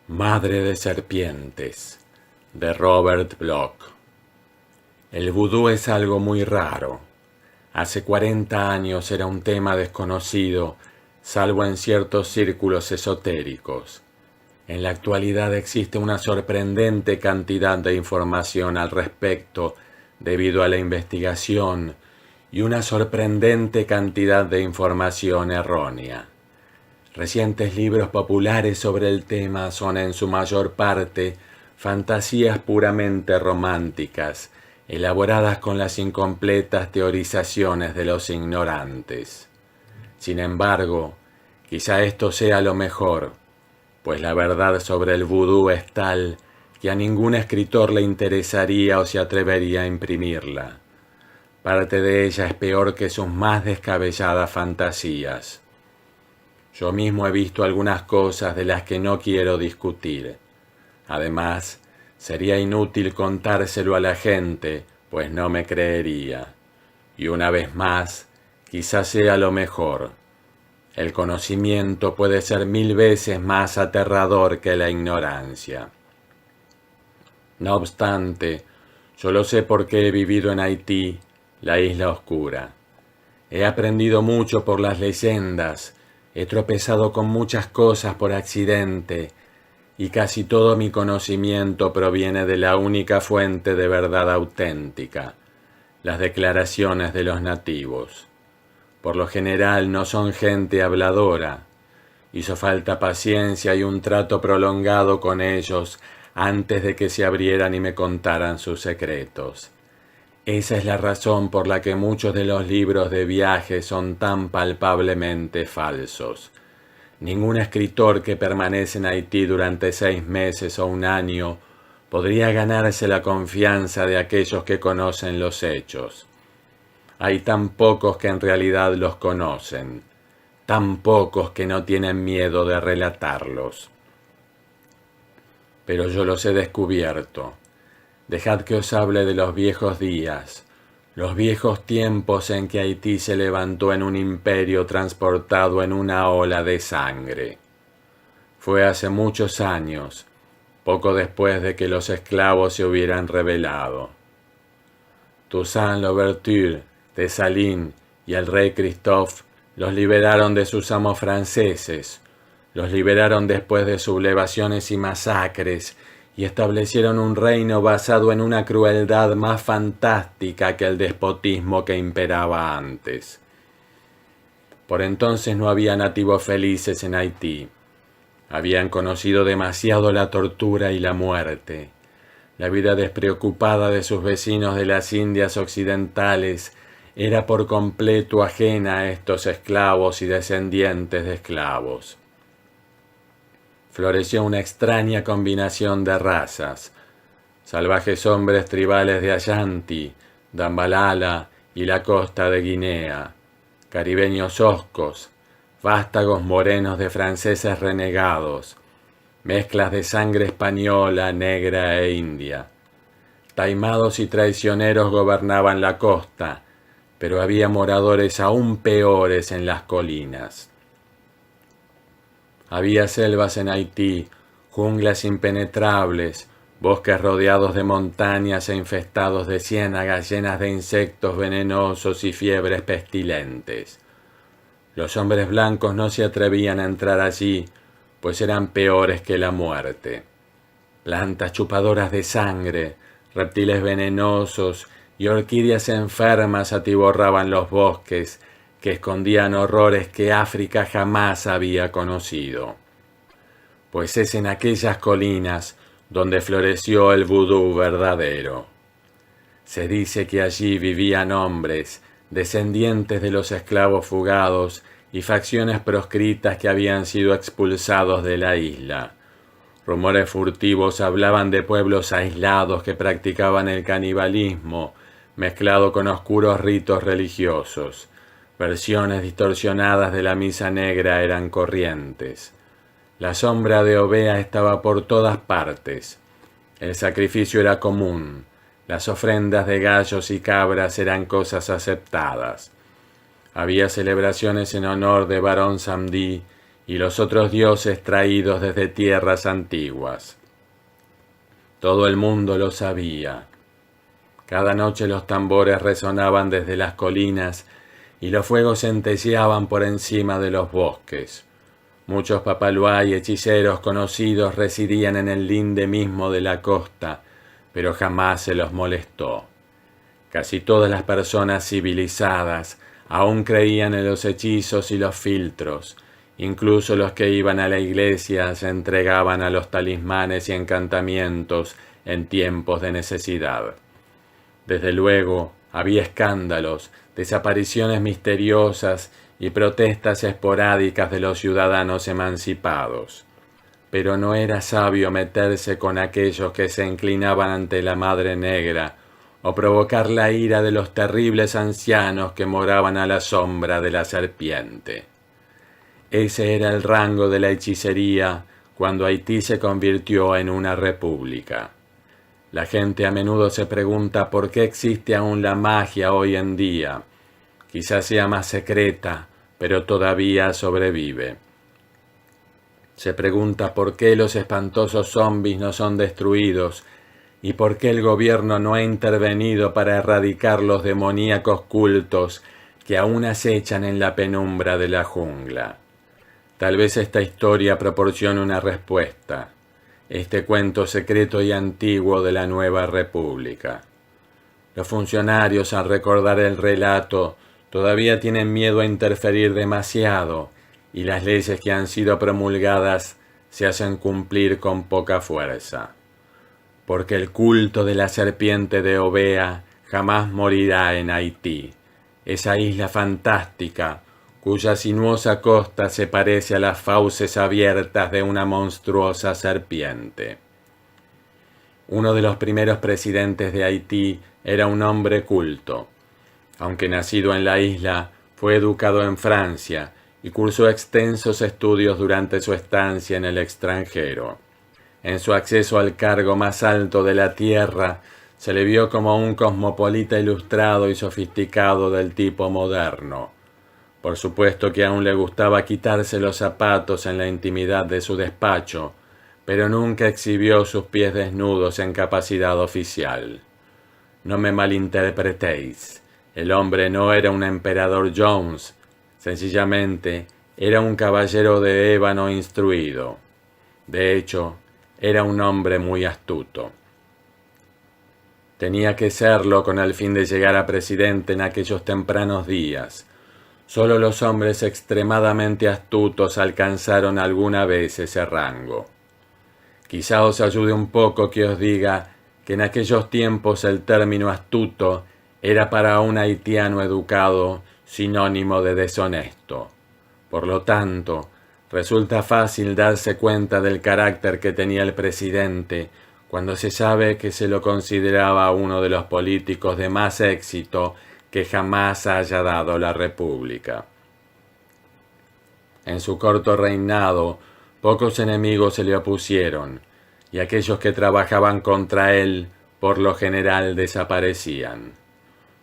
Madre de serpientes, de Robert Bloch. El vudú es algo muy raro. Hace 40 años era un tema desconocido, salvo en ciertos círculos esotéricos. En la actualidad existe una sorprendente cantidad de información al respecto debido a la investigación y una sorprendente cantidad de información errónea. Recientes libros populares sobre el tema son en su mayor parte fantasías puramente románticas, elaboradas con las incompletas teorizaciones de los ignorantes. Sin embargo, quizá esto sea lo mejor, pues la verdad sobre el vudú es tal que a ningún escritor le interesaría o se atrevería a imprimirla. Parte de ella es peor que sus más descabelladas fantasías. Yo mismo he visto algunas cosas de las que no quiero discutir. Además, sería inútil contárselo a la gente, pues no me creería. Y una vez más, quizás sea lo mejor. El conocimiento puede ser 1000 veces más aterrador que la ignorancia. No obstante, yo lo sé porque he vivido en Haití, la isla oscura. He aprendido mucho por las leyendas, he tropezado con muchas cosas por accidente, y casi todo mi conocimiento proviene de la única fuente de verdad auténtica, las declaraciones de los nativos. Por lo general no son gente habladora. Hizo falta paciencia y un trato prolongado con ellos antes de que se abrieran y me contaran sus secretos. Esa es la razón por la que muchos de los libros de viaje son tan palpablemente falsos. Ningún escritor que permanece en Haití durante 6 meses o un año podría ganarse la confianza de aquellos que conocen los hechos. Hay tan pocos que en realidad los conocen, tan pocos que no tienen miedo de relatarlos. Pero yo los he descubierto. Dejad que os hable de los viejos días, los viejos tiempos en que Haití se levantó en un imperio transportado en una ola de sangre. Fue hace muchos años, poco después de que los esclavos se hubieran rebelado. Toussaint Louverture, Dessalines y el rey Christophe los liberaron de sus amos franceses, los liberaron después de sublevaciones y masacres, y establecieron un reino basado en una crueldad más fantástica que el despotismo que imperaba antes. Por entonces no había nativos felices en Haití. Habían conocido demasiado la tortura y la muerte. La vida despreocupada de sus vecinos de las Indias Occidentales era por completo ajena a estos esclavos y descendientes de esclavos. Floreció una extraña combinación de razas, salvajes hombres tribales de Ashanti, Dambalala y la costa de Guinea, caribeños hoscos, vástagos morenos de franceses renegados, mezclas de sangre española, negra e india. Taimados y traicioneros gobernaban la costa, pero había moradores aún peores en las colinas. Había selvas en Haití, junglas impenetrables, bosques rodeados de montañas e infestados de ciénagas llenas de insectos venenosos y fiebres pestilentes. Los hombres blancos no se atrevían a entrar allí, pues eran peores que la muerte. Plantas chupadoras de sangre, reptiles venenosos y orquídeas enfermas atiborraban los bosques, que escondían horrores que África jamás había conocido. Pues es en aquellas colinas donde floreció el vudú verdadero. Se dice que allí vivían hombres, descendientes de los esclavos fugados y facciones proscritas que habían sido expulsados de la isla. Rumores furtivos hablaban de pueblos aislados que practicaban el canibalismo, mezclado con oscuros ritos religiosos. Versiones distorsionadas de la misa negra eran corrientes. La sombra de Ovéa estaba por todas partes. El sacrificio era común. Las ofrendas de gallos y cabras eran cosas aceptadas. Había celebraciones en honor de Barón Samedi y los otros dioses traídos desde tierras antiguas. Todo el mundo lo sabía. Cada noche los tambores resonaban desde las colinas y los fuegos centelleaban por encima de los bosques. Muchos papaloa y hechiceros conocidos residían en el linde mismo de la costa, pero jamás se los molestó. Casi todas las personas civilizadas aún creían en los hechizos y los filtros. Incluso los que iban a la iglesia se entregaban a los talismanes y encantamientos en tiempos de necesidad. Desde luego, había escándalos, desapariciones misteriosas y protestas esporádicas de los ciudadanos emancipados. Pero no era sabio meterse con aquellos que se inclinaban ante la Madre Negra o provocar la ira de los terribles ancianos que moraban a la sombra de la serpiente. Ese era el rango de la hechicería cuando Haití se convirtió en una república. La gente a menudo se pregunta por qué existe aún la magia hoy en día. Quizás sea más secreta, pero todavía sobrevive. Se pregunta por qué los espantosos zombis no son destruidos y por qué el gobierno no ha intervenido para erradicar los demoníacos cultos que aún acechan en la penumbra de la jungla. Tal vez esta historia proporcione una respuesta. Este cuento secreto y antiguo de la nueva república. Los funcionarios, al recordar el relato, todavía tienen miedo a interferir demasiado y las leyes que han sido promulgadas se hacen cumplir con poca fuerza. Porque el culto de la serpiente de Ovéa jamás morirá en Haití, esa isla fantástica cuya sinuosa costa se parece a las fauces abiertas de una monstruosa serpiente. Uno de los primeros presidentes de Haití era un hombre culto. Aunque nacido en la isla, fue educado en Francia y cursó extensos estudios durante su estancia en el extranjero. En su acceso al cargo más alto de la tierra, se le vio como un cosmopolita ilustrado y sofisticado del tipo moderno. Por supuesto que aún le gustaba quitarse los zapatos en la intimidad de su despacho, pero nunca exhibió sus pies desnudos en capacidad oficial. No me malinterpretéis, el hombre no era un emperador Jones, sencillamente era un caballero de ébano instruido. De hecho, era un hombre muy astuto. Tenía que serlo con el fin de llegar a presidente en aquellos tempranos días. Solo los hombres extremadamente astutos alcanzaron alguna vez ese rango. Quizá os ayude un poco que os diga que en aquellos tiempos el término astuto era para un haitiano educado sinónimo de deshonesto. Por lo tanto, resulta fácil darse cuenta del carácter que tenía el presidente cuando se sabe que se lo consideraba uno de los políticos de más éxito que jamás haya dado la República. En su corto reinado, pocos enemigos se le opusieron, y aquellos que trabajaban contra él, por lo general, desaparecían.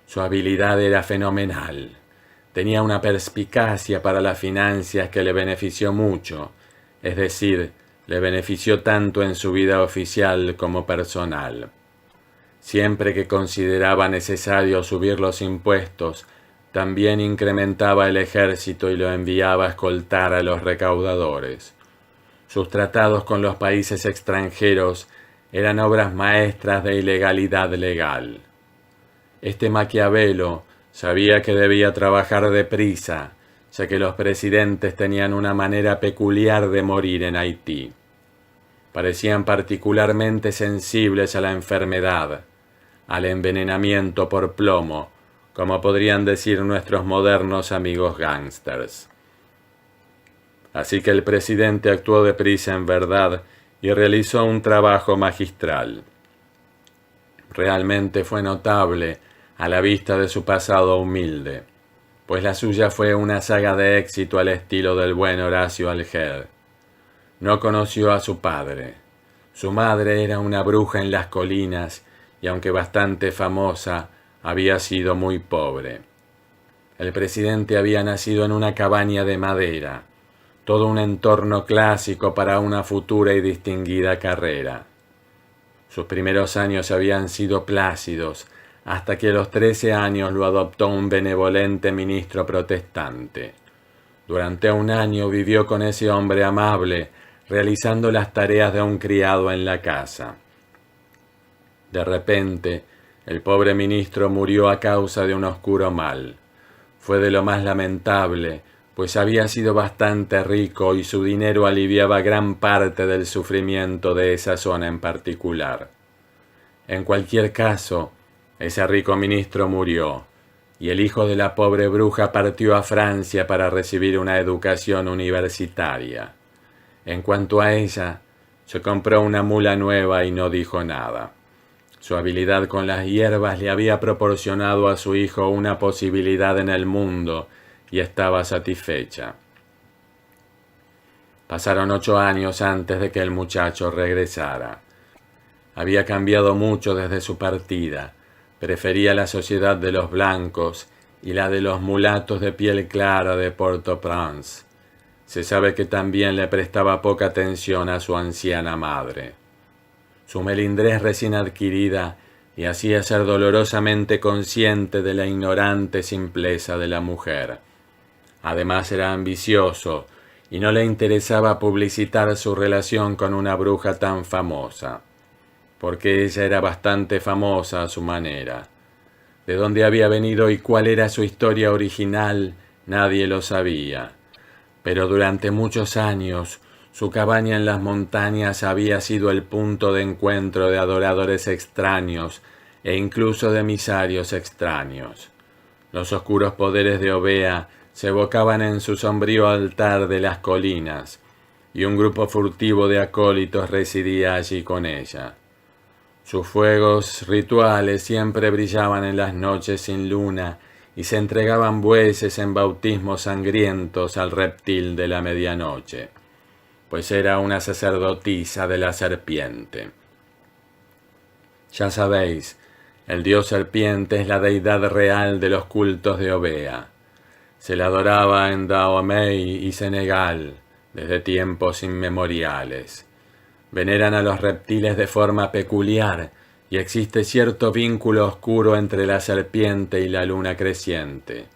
Su habilidad era fenomenal. Tenía una perspicacia para las finanzas que le benefició mucho, es decir, le benefició tanto en su vida oficial como personal. Siempre que consideraba necesario subir los impuestos, también incrementaba el ejército y lo enviaba a escoltar a los recaudadores. Sus tratados con los países extranjeros eran obras maestras de ilegalidad legal. Este Maquiavelo sabía que debía trabajar deprisa, ya que los presidentes tenían una manera peculiar de morir en Haití. Parecían particularmente sensibles a la enfermedad, al envenenamiento por plomo, como podrían decir nuestros modernos amigos gángsters. Así que el presidente actuó deprisa en verdad y realizó un trabajo magistral. Realmente fue notable a la vista de su pasado humilde, pues la suya fue una saga de éxito al estilo del buen Horacio Alger. No conoció a su padre. Su madre era una bruja en las colinas y aunque bastante famosa, había sido muy pobre. El presidente había nacido en una cabaña de madera. todo un entorno clásico para una futura y distinguida carrera. Sus primeros años habían sido plácidos, hasta que a los 13 años lo adoptó un benevolente ministro protestante. Durante un año vivió con ese hombre amable, realizando las tareas de un criado en la casa. De repente, el pobre ministro murió a causa de un oscuro mal. Fue de lo más lamentable, pues había sido bastante rico y su dinero aliviaba gran parte del sufrimiento de esa zona en particular. En cualquier caso, ese rico ministro murió, y el hijo de la pobre bruja partió a Francia para recibir una educación universitaria. En cuanto a ella, se compró una mula nueva y no dijo nada. Su habilidad con las hierbas le había proporcionado a su hijo una posibilidad en el mundo y estaba satisfecha. Pasaron 8 años antes de que el muchacho regresara. Había cambiado mucho desde su partida. Prefería la sociedad de los blancos y la de los mulatos de piel clara de Port-au-Prince. Se sabe que también le prestaba poca atención a su anciana madre. Su melindrez recién adquirida le hacía ser dolorosamente consciente de la ignorante simpleza de la mujer. Además era ambicioso y no le interesaba publicitar su relación con una bruja tan famosa, porque ella era bastante famosa a su manera. De dónde había venido y cuál era su historia original, nadie lo sabía. Pero durante muchos años, su cabaña en las montañas había sido el punto de encuentro de adoradores extraños e incluso de emisarios extraños. Los oscuros poderes de Obeah se evocaban en su sombrío altar de las colinas, y un grupo furtivo de acólitos residía allí con ella. Sus fuegos rituales siempre brillaban en las noches sin luna y se entregaban bueyes en bautismos sangrientos al reptil de la medianoche, pues era una sacerdotisa de la serpiente. Ya sabéis, el dios serpiente es la deidad real de los cultos de Obeah. Se la adoraba en Dahomey y Senegal desde tiempos inmemoriales. Veneran a los reptiles de forma peculiar y existe cierto vínculo oscuro entre la serpiente y la luna creciente.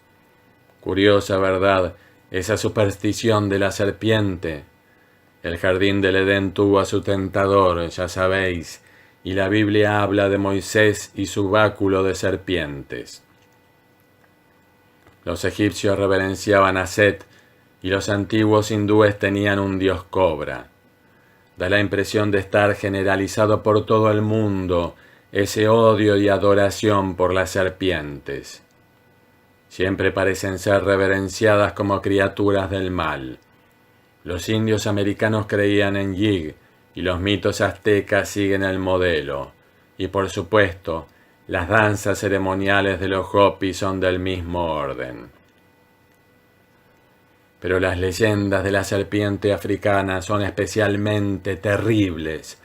Curiosa, ¿verdad?, esa superstición de la serpiente. El jardín del Edén tuvo a su tentador, ya sabéis, y la Biblia habla de Moisés y su báculo de serpientes. Los egipcios reverenciaban a Set y los antiguos hindúes tenían un dios cobra. Da la impresión de estar generalizado por todo el mundo ese odio y adoración por las serpientes. Siempre parecen ser reverenciadas como criaturas del mal. Los indios americanos creían en Yig y los mitos aztecas siguen el modelo. Y por supuesto, las danzas ceremoniales de los Hopi son del mismo orden. Pero las leyendas de la serpiente africana son especialmente terribles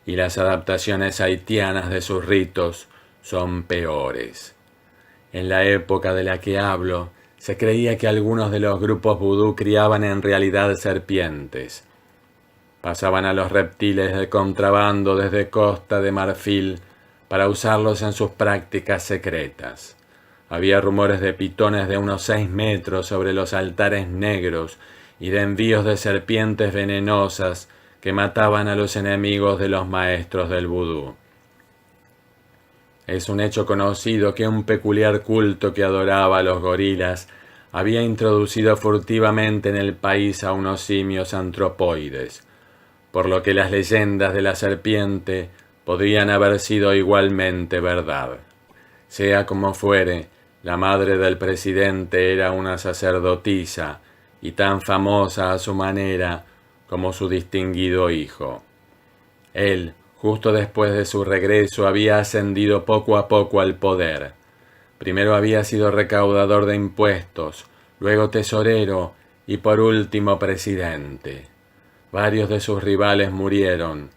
y las adaptaciones haitianas de sus ritos son peores. En la época de la que hablo, se creía que algunos de los grupos vudú criaban en realidad serpientes. Pasaban a los reptiles de contrabando desde Costa de Marfil para usarlos en sus prácticas secretas. Había rumores de pitones de unos 6 metros sobre los altares negros y de envíos de serpientes venenosas que mataban a los enemigos de los maestros del vudú. Es un hecho conocido que un peculiar culto que adoraba a los gorilas había introducido furtivamente en el país a unos simios antropoides, por lo que las leyendas de la serpiente podrían haber sido igualmente verdad. Sea como fuere, la madre del presidente era una sacerdotisa y tan famosa a su manera como su distinguido hijo. Él, justo después de su regreso, había ascendido poco a poco al poder. Primero había sido recaudador de impuestos, luego tesorero y por último presidente. Varios de sus rivales murieron,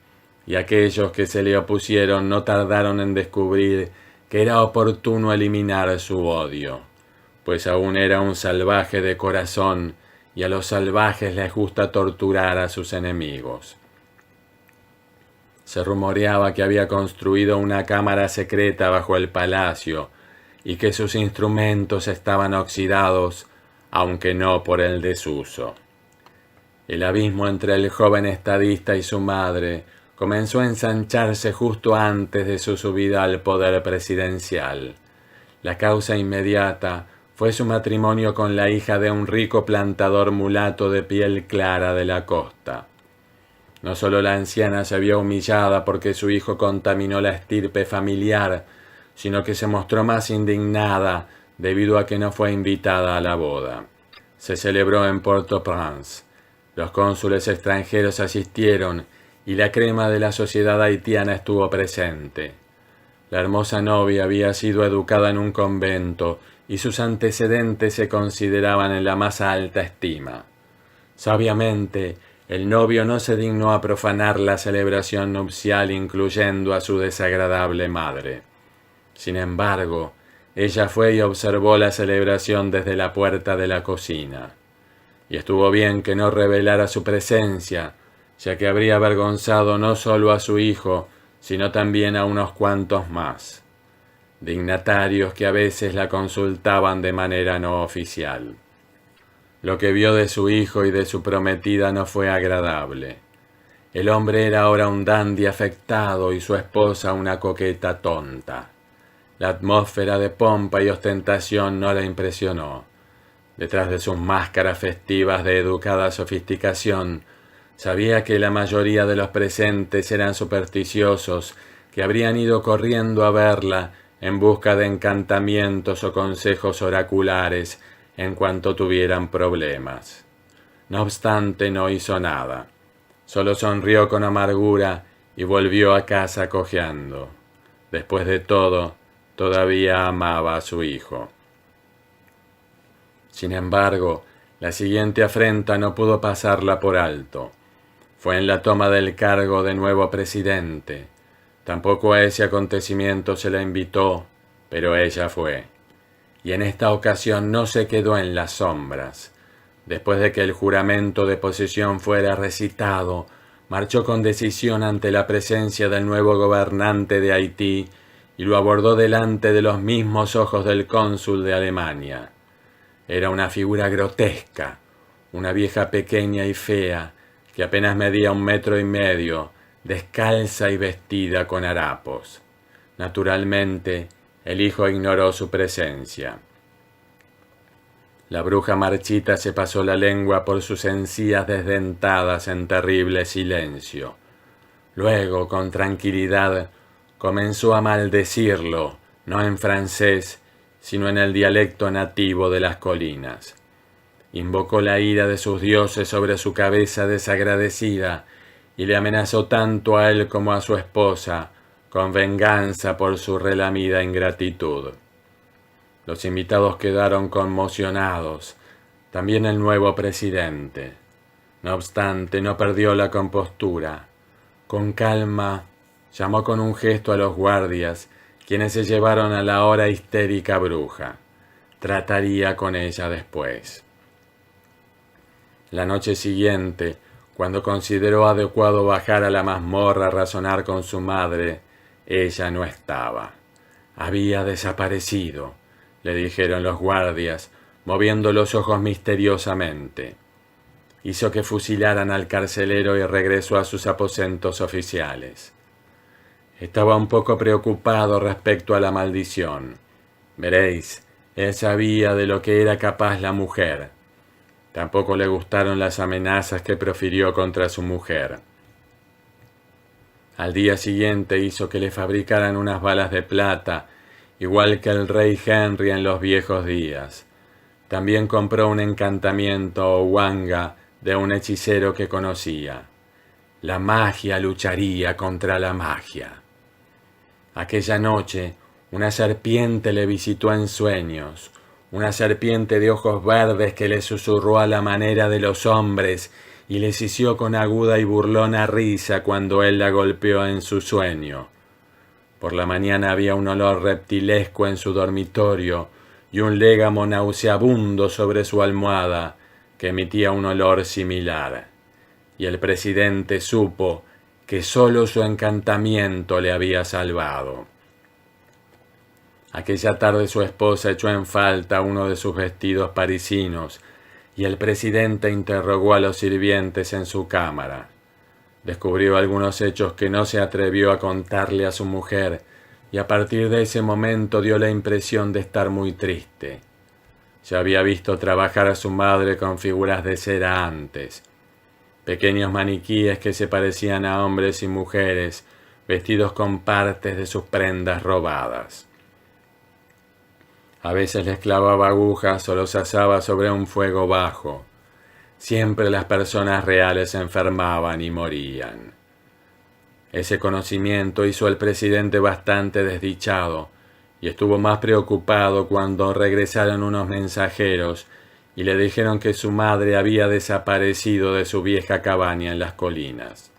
y aquellos que se le opusieron no tardaron en descubrir que era oportuno eliminar su odio, pues aún era un salvaje de corazón y a los salvajes les gusta torturar a sus enemigos. Se rumoreaba que había construido una cámara secreta bajo el palacio y que sus instrumentos estaban oxidados, aunque no por el desuso. El abismo entre el joven estadista y su madre comenzó a ensancharse justo antes de su subida al poder presidencial. La causa inmediata fue su matrimonio con la hija de un rico plantador mulato de piel clara de la costa. No solo la anciana se vio humillada porque su hijo contaminó la estirpe familiar, sino que se mostró más indignada debido a que no fue invitada a la boda. Se celebró en Port-au-Prince. Los cónsules extranjeros asistieron y la crema de la sociedad haitiana estuvo presente. La hermosa novia había sido educada en un convento y sus antecedentes se consideraban en la más alta estima. Sabiamente, el novio no se dignó a profanar la celebración nupcial incluyendo a su desagradable madre. Sin embargo, ella fue y observó la celebración desde la puerta de la cocina. Y estuvo bien que no revelara su presencia, ya que habría avergonzado no solo a su hijo, sino también a unos cuantos más, dignatarios que a veces la consultaban de manera no oficial. Lo que vio de su hijo y de su prometida no fue agradable. El hombre era ahora un dandy afectado y su esposa una coqueta tonta. La atmósfera de pompa y ostentación no la impresionó. Detrás de sus máscaras festivas de educada sofisticación, sabía que la mayoría de los presentes eran supersticiosos que habrían ido corriendo a verla en busca de encantamientos o consejos oraculares en cuanto tuvieran problemas. No obstante, no hizo nada. Solo sonrió con amargura y volvió a casa cojeando. Después de todo, todavía amaba a su hijo. Sin embargo, la siguiente afrenta no pudo pasarla por alto. Fue en la toma del cargo de nuevo presidente. Tampoco a ese acontecimiento se la invitó, pero ella fue. Y en esta ocasión no se quedó en las sombras. Después de que el juramento de posesión fuera recitado, marchó con decisión ante la presencia del nuevo gobernante de Haití y lo abordó delante de los mismos ojos del cónsul de Alemania. Era una figura grotesca, una vieja pequeña y fea, que apenas medía 1,5 metros, descalza y vestida con harapos. Naturalmente, el hijo ignoró su presencia. La bruja marchita se pasó la lengua por sus encías desdentadas en terrible silencio. Luego, con tranquilidad, comenzó a maldecirlo, no en francés, sino en el dialecto nativo de las colinas. Invocó la ira de sus dioses sobre su cabeza desagradecida y le amenazó tanto a él como a su esposa con venganza por su relamida ingratitud. Los invitados quedaron conmocionados, también el nuevo presidente. No obstante, no perdió la compostura. Con calma, llamó con un gesto a los guardias, quienes se llevaron a la ahora histérica bruja. Trataría con ella después. La noche siguiente, cuando consideró adecuado bajar a la mazmorra a razonar con su madre, ella no estaba. Había desaparecido, le dijeron los guardias, moviendo los ojos misteriosamente. Hizo que fusilaran al carcelero y regresó a sus aposentos oficiales. Estaba un poco preocupado respecto a la maldición. Veréis, él sabía de lo que era capaz la mujer. Tampoco le gustaron las amenazas que profirió contra su mujer. Al día siguiente hizo que le fabricaran unas balas de plata, igual que el rey Henry en los viejos días. También compró un encantamiento o wanga de un hechicero que conocía. La magia lucharía contra la magia. Aquella noche, una serpiente le visitó en sueños, una serpiente de ojos verdes que le susurró a la manera de los hombres y le sisió con aguda y burlona risa cuando él la golpeó en su sueño. Por la mañana había un olor reptilesco en su dormitorio y un légamo nauseabundo sobre su almohada que emitía un olor similar, y el presidente supo que sólo su encantamiento le había salvado. Aquella tarde su esposa echó en falta uno de sus vestidos parisinos, y el presidente interrogó a los sirvientes en su cámara. Descubrió algunos hechos que no se atrevió a contarle a su mujer, y a partir de ese momento dio la impresión de estar muy triste. Ya había visto trabajar a su madre con figuras de cera antes, pequeños maniquíes que se parecían a hombres y mujeres, vestidos con partes de sus prendas robadas. A veces les clavaba agujas o los asaba sobre un fuego bajo. Siempre las personas reales se enfermaban y morían. Ese conocimiento hizo al presidente bastante desdichado, y estuvo más preocupado cuando regresaron unos mensajeros y le dijeron que su madre había desaparecido de su vieja cabaña en las colinas.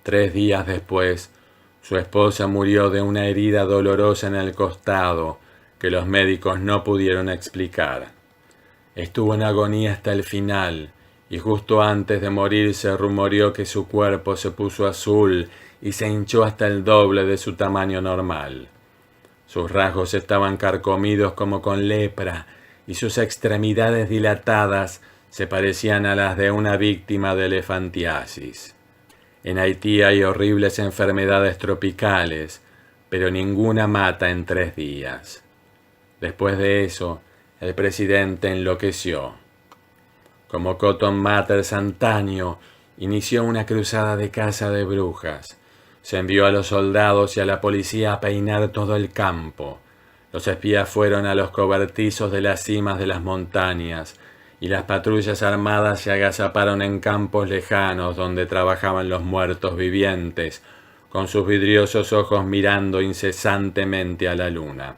3 días después, su esposa murió de una herida dolorosa en el costado que los médicos no pudieron explicar. Estuvo en agonía hasta el final, y justo antes de morir se rumoreó que su cuerpo se puso azul y se hinchó hasta el doble de su tamaño normal. Sus rasgos estaban carcomidos como con lepra, y sus extremidades dilatadas se parecían a las de una víctima de elefantiasis. En Haití hay horribles enfermedades tropicales, pero ninguna mata en 3 días. Después de eso, el presidente enloqueció. Como Cotton Mather antaño, inició una cruzada de caza de brujas. Se envió a los soldados y a la policía a peinar todo el campo. Los espías fueron a los cobertizos de las cimas de las montañas, y las patrullas armadas se agazaparon en campos lejanos donde trabajaban los muertos vivientes, con sus vidriosos ojos mirando incesantemente a la luna.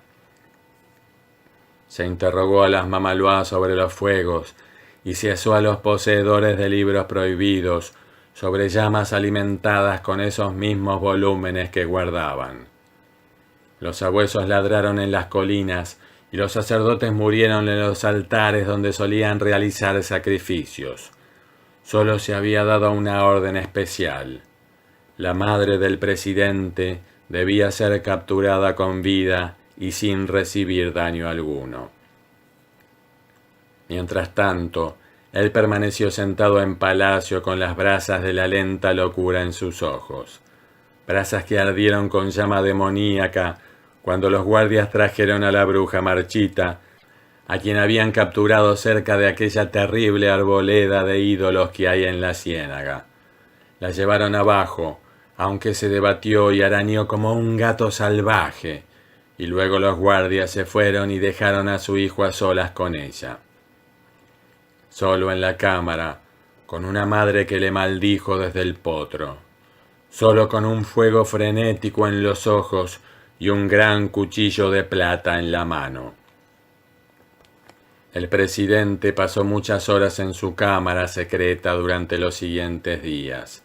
Se interrogó a las mamaloas sobre los fuegos, y se asó a los poseedores de libros prohibidos sobre llamas alimentadas con esos mismos volúmenes que guardaban. Los sabuesos ladraron en las colinas, y los sacerdotes murieron en los altares donde solían realizar sacrificios. Solo se había dado una orden especial. La madre del presidente debía ser capturada con vida y sin recibir daño alguno. Mientras tanto, él permaneció sentado en palacio con las brasas de la lenta locura en sus ojos, brasas que ardieron con llama demoníaca cuando los guardias trajeron a la bruja marchita, a quien habían capturado cerca de aquella terrible arboleda de ídolos que hay en la ciénaga. La llevaron abajo, aunque se debatió y arañó como un gato salvaje, y luego los guardias se fueron y dejaron a su hijo a solas con ella. Solo en la cámara, con una madre que le maldijo desde el potro, solo con un fuego frenético en los ojos y un gran cuchillo de plata en la mano. El presidente pasó muchas horas en su cámara secreta durante los siguientes días.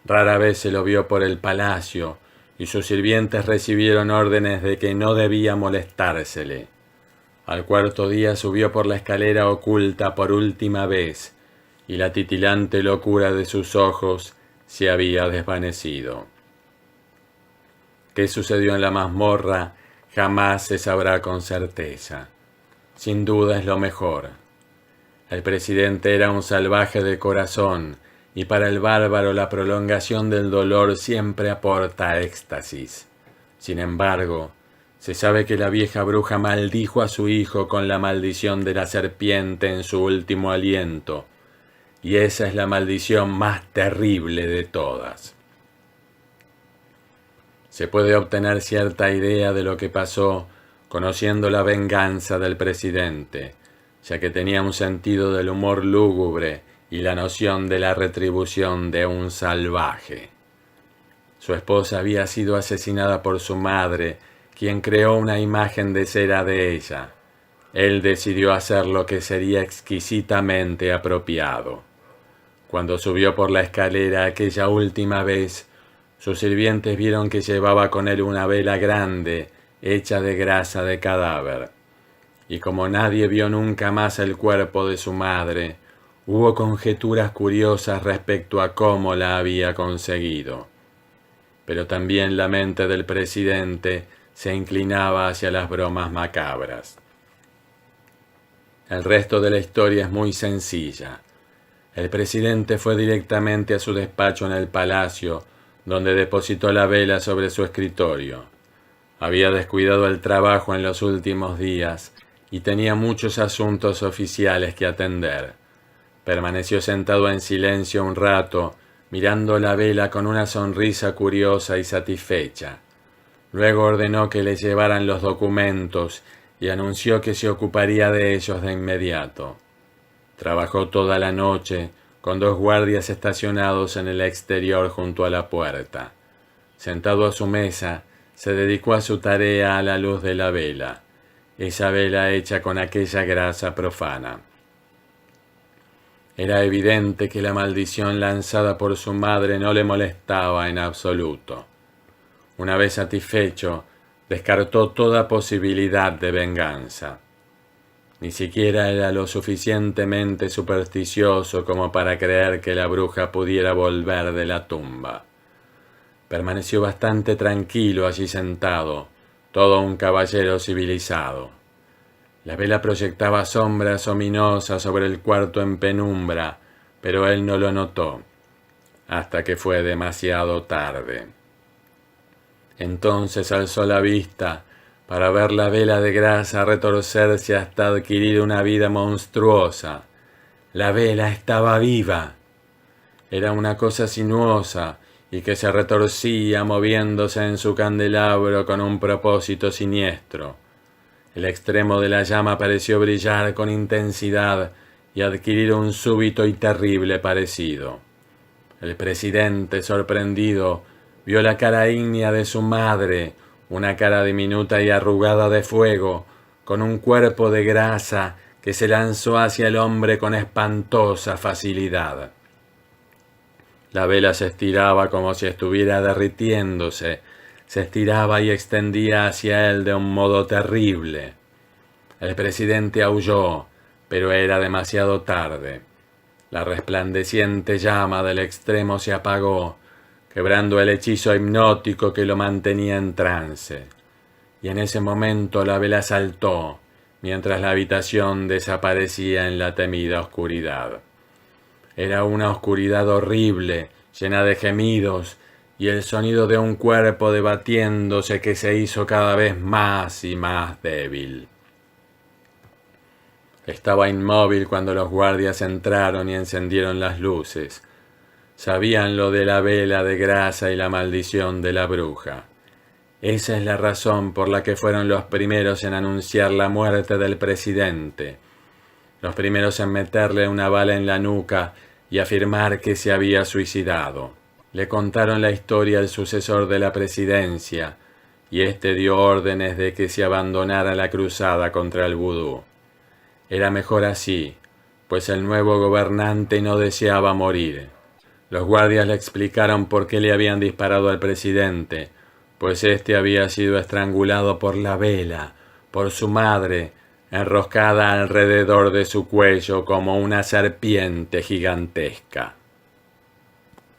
Rara vez se lo vio por el palacio, y sus sirvientes recibieron órdenes de que no debía molestársele. Al 4.º día subió por la escalera oculta por última vez, y la titilante locura de sus ojos se había desvanecido. ¿Qué sucedió en la mazmorra? Jamás se sabrá con certeza. Sin duda es lo mejor. El presidente era un salvaje de corazón, y para el bárbaro la prolongación del dolor siempre aporta éxtasis. Sin embargo, se sabe que la vieja bruja maldijo a su hijo con la maldición de la serpiente en su último aliento, y esa es la maldición más terrible de todas. Se puede obtener cierta idea de lo que pasó conociendo la venganza del presidente, ya que tenía un sentido del humor lúgubre y la noción de la retribución de un salvaje. Su esposa había sido asesinada por su madre, quien creó una imagen de cera de ella. Él decidió hacer lo que sería exquisitamente apropiado. Cuando subió por la escalera aquella última vez, sus sirvientes vieron que llevaba con él una vela grande, hecha de grasa de cadáver, y como nadie vio nunca más el cuerpo de su madre, hubo conjeturas curiosas respecto a cómo la había conseguido. Pero también la mente del presidente se inclinaba hacia las bromas macabras. El resto de la historia es muy sencilla. El presidente fue directamente a su despacho en el palacio, donde depositó la vela sobre su escritorio. Había descuidado el trabajo en los últimos días y tenía muchos asuntos oficiales que atender. Permaneció sentado en silencio un rato, mirando la vela con una sonrisa curiosa y satisfecha. Luego ordenó que le llevaran los documentos y anunció que se ocuparía de ellos de inmediato. Trabajó toda la noche, con 2 guardias estacionados en el exterior junto a la puerta. Sentado a su mesa, se dedicó a su tarea a la luz de la vela, esa vela hecha con aquella grasa profana. Era evidente que la maldición lanzada por su madre no le molestaba en absoluto. Una vez satisfecho, descartó toda posibilidad de venganza. Ni siquiera era lo suficientemente supersticioso como para creer que la bruja pudiera volver de la tumba. Permaneció bastante tranquilo allí sentado, todo un caballero civilizado. La vela proyectaba sombras ominosas sobre el cuarto en penumbra, pero él no lo notó, hasta que fue demasiado tarde. Entonces alzó la vista para ver la vela de grasa retorcerse hasta adquirir una vida monstruosa. La vela estaba viva. Era una cosa sinuosa y que se retorcía moviéndose en su candelabro con un propósito siniestro. El extremo de la llama pareció brillar con intensidad y adquirir un súbito y terrible parecido. El presidente, sorprendido, vio la cara ígnea de su madre, una cara diminuta y arrugada de fuego, con un cuerpo de grasa que se lanzó hacia el hombre con espantosa facilidad. La vela se estiraba como si estuviera derritiéndose, se estiraba y extendía hacia él de un modo terrible. El presidente aulló, pero era demasiado tarde. La resplandeciente llama del extremo se apagó, quebrando el hechizo hipnótico que lo mantenía en trance. Y en ese momento la vela saltó, mientras la habitación desaparecía en la temida oscuridad. Era una oscuridad horrible, llena de gemidos, y el sonido de un cuerpo debatiéndose que se hizo cada vez más y más débil. Estaba inmóvil cuando los guardias entraron y encendieron las luces. Sabían lo de la vela de grasa y la maldición de la bruja. Esa es la razón por la que fueron los primeros en anunciar la muerte del presidente, los primeros en meterle una bala en la nuca y afirmar que se había suicidado. Le contaron la historia al sucesor de la presidencia, y éste dio órdenes de que se abandonara la cruzada contra el vudú. Era mejor así, pues el nuevo gobernante no deseaba morir. Los guardias le explicaron por qué le habían disparado al presidente, pues éste había sido estrangulado por la vela, por su madre, enroscada alrededor de su cuello como una serpiente gigantesca.